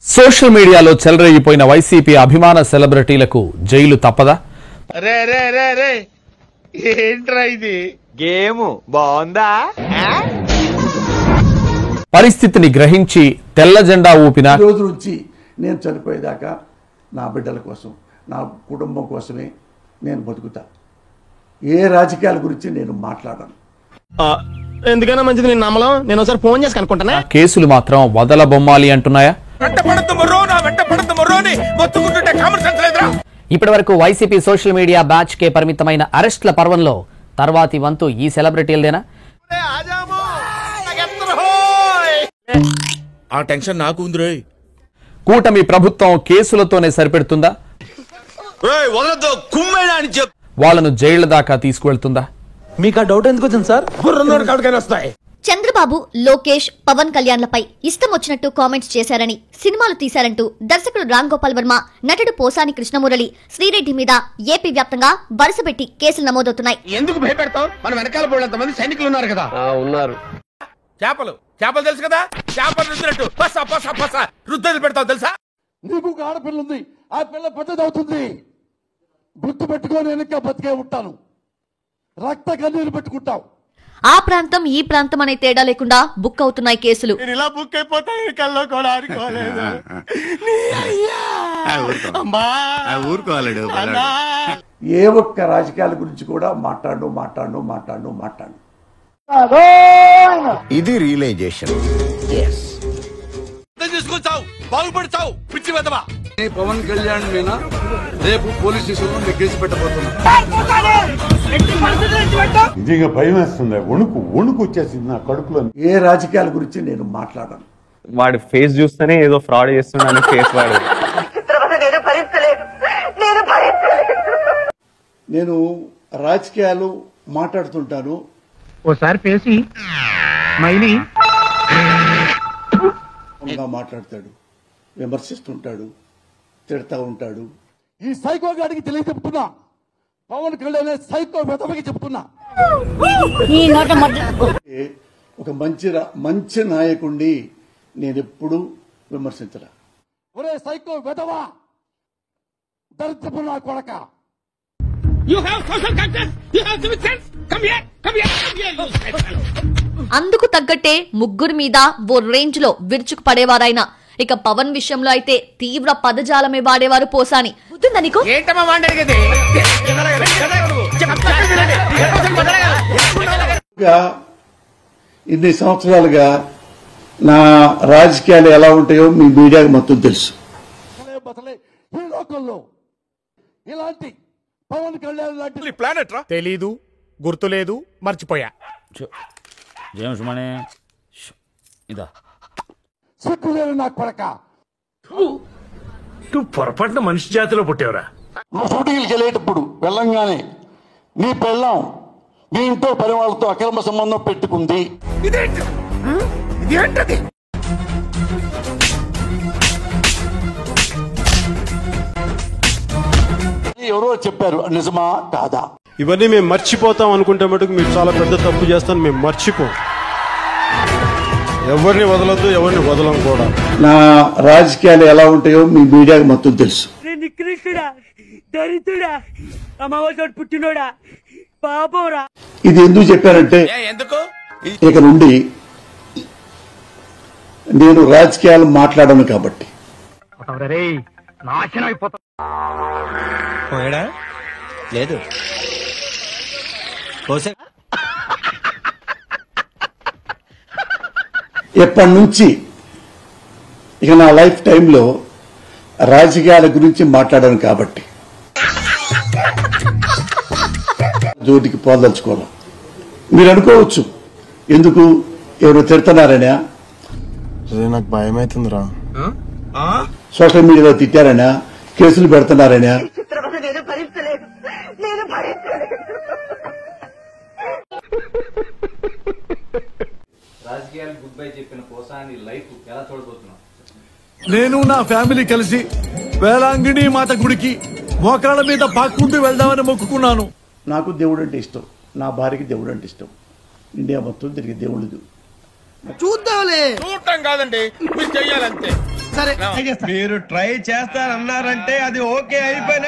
Social మీడియాలో చెలరేగిపోయిన YCP అభిమాన సెలబ్రిటీలకు jail తప్పదా? రే రే రే రే ఏంట్రా ఇది? గేమ్ బాగుందా? పరిస్థితిని గ్రహించి తెల్ల జెండా ఊపిన రోజు నుంచి నేను చనిపోయేదాకా నా బిడ్డల కోసం, నా కుటుంబం కోసమే నేను బతుకుతా. ఏ రాజకీయాల గురించి నేను మాట్లాడను. ఎందుకైనా మంచిది నేను నమ్మలం. నేను ఒకసారి ఫోన్ చేసి కనుక్కుంటానా. కేసులు మాత్రం వదల బొమ్మాలి అంటున్నాయా? ఇప్పటి వరకు వైసీపీ సోషల్ మీడియా బ్యాచ్ కే పరిమితమైన అరెస్ట్ల పర్వంలో తర్వాతి వంతు ఈ సెలబ్రిటీలదేనా? ఆ టెన్షన్ నాకు ఉంది రే. కూటమి ప్రభుత్వం కేసులతోనే సరిపెడుతుందా? వాళ్ళను జైళ్ల దాకా తీసుకువెళ్తుందా? మీకు ఆ డౌట్ ఎందుకు వచ్చింది సార్? వస్తాయి. చంద్రబాబు, లోకేష్, పవన్ కళ్యాణ్లపై ఇష్టం వచ్చినట్టు కామెంట్స్ చేశారని, సినిమాలు తీశారంటూ దర్శకుడు రామ్ గోపాల్ వర్మ, నటుడు పోసాని కృష్ణమురళి, శ్రీరెడ్డి మీద ఏపీ వ్యాప్తంగా వరుసపెట్టి కేసులు నమోదవుతున్నాయి. ఎందుకు భయపెడతావు? మన వెనకాల పోయినంత మంది సైనికులు ఉన్నారు కదా. ఉన్నారు. చేపలు తెలుసు కదా, చేపలు రుద్దినట్టు రుద్దలు పెడతావు తెలుసా? నీకు ఒక ఆడపిల్ల ఉంది, ఆ పిల్ల పెద్దది అవుతుంది. గుర్తు పెట్టుకొని వెనక బతికే ఉంటాను. రక్త కన్నీరు పెట్టుకుంటావు. ఆ ప్రాంతం ఈ ప్రాంతం అనే తేడా లేకుండా బుక్ అవుతున్నాయి కేసులు. ఇలా బుక్ అయిపోతాయి కల్లో కూడా అనుకోలేదు. ఏ ఒక్క రాజకీయాల గురించి కూడా మాట్లాడు. ఇది రియలైజేషన్. తీసుకొచ్చావు, బాగుపడతావు, పిచ్చి వెదవా. పవన్ కళ్యాణ్ మీద రేపు పోలీస్ స్టేషన్ లో కేసు పెట్టబోతున్నా. నిజంగా భయం వేస్తుంది. వణుకు వచ్చేసింది నా కడుపులో. ఏ రాజకీయాల గురించి నేను మాట్లాడను. వాడి ఫేస్ చూస్తేనే ఏదో ఫ్రాడ్ చేస్తున్నాను ఫేస్ వాడు. నేను రాజకీయాలు మాట్లాడుతుంటాను. ఓసారి పేసి మైని మాట్లాడతాడు, విమర్శిస్తుంటాడు, తిడతా ఉంటాడు. ఈ సైకో గాడికి తెలియచెప్తున్నా, పవన్ కళ్యాణ్ సైకో వెతవకి చెప్తున్నా. ఒక మంచి నాయకుడిని నేను ఎప్పుడు విమర్శించరా. ఒరే సైకో వెతవా, దరిద్రపు నా కొడక. అందుకు తగ్గట్టే ముగ్గురు మీద ఓ రేంజ్ లో విరుచుకు పడేవారాయన. ఇక పవన్ విషయంలో అయితే తీవ్ర పదజాలమే వాడేవారు పోసాని. గుర్తుందా నీకు? ఇన్ని సంవత్సరాలుగా నా రాజకీయాలు ఎలా ఉంటాయో మీ మీడియాకి మొత్తం తెలుసు. ఈ లోకంలో ఇలాంటి పవన్ కళ్యాణ్ లాంటి ప్లానెట్ రా. తెలీదు, గుర్తులేదు, మర్చిపోయా. జేమ్స్ మణి ఇదా సిగ్గులేరు నా కొడక. నువ్వు పొరపాటున మనిషి జాతిలో పుట్టేవరా. నువ్వు షూటింగ్కి వెళ్ళేటప్పుడు వెళ్ళంగానే నీ పెళ్ళాం నీ ఇంట్లో పని వాళ్ళతో అక్రమ సంబంధం పెట్టుకుంది. ఇదేంటది? ఎవరో చెప్పారు, నిజమా కాదా? ఇవన్నీ మేము మర్చిపోతాం అనుకుంటే మటుకు మీరు చాలా పెద్ద తప్పు చేస్తాను. మేము మర్చిపోం. ఎవరిని వదలొద్దు, ఎవరిని వదలం కూడా. నా రాజకీయాలు ఎలా ఉంటాయో మీ మీడియాకి మొత్తం తెలుసు. నికృష్టుడా, దరిద్రుడా, అమావాసోడు పుట్టినోడా, పాపంరా. ఇది ఎందుకు చెప్పానంటే ఎందుకు ఇక నుండి నేను రాజకీయాలు మాట్లాడను కాబట్టి. నాశనం అయిపోతా. లేదు ఎప్పటి నుంచి ఇక నా లైఫ్ టైంలో రాజకీయాల గురించి మాట్లాడాను కాబట్టి జోటికి పోదలుచుకోవాలి. మీరు అనుకోవచ్చు, ఎందుకు ఎవరు తిడుతున్నారనా, నాకు భయం అవుతుందిరా, సోషల్ మీడియాలో తిట్టారనా, కేసులు పెడుతున్నారనా. రాజకీయాలు గుడ్ బై చెప్పిన పోసాని లైఫ్ ఎలా చూడబోతున్నాం? నేను నా ఫ్యామిలీ కలిసి వేలాంగిణి మాత గుడికి మోకాళ్ళ మీద పాక్కుంటూ వెళ్దామని మొక్కుకున్నాను. నాకు దేవుడు అంటే ఇష్టం, నా భార్యకి దేవుడు అంటే ఇష్టం. ఇండియా మొత్తం తిరిగి దేవుడు చూద్దాంలే. చూడటం కాదండి, మీరు చెయ్యాలంతే. సరే మీరు ట్రై చేస్తారన్నారంటే అది ఓకే అయిపోయిన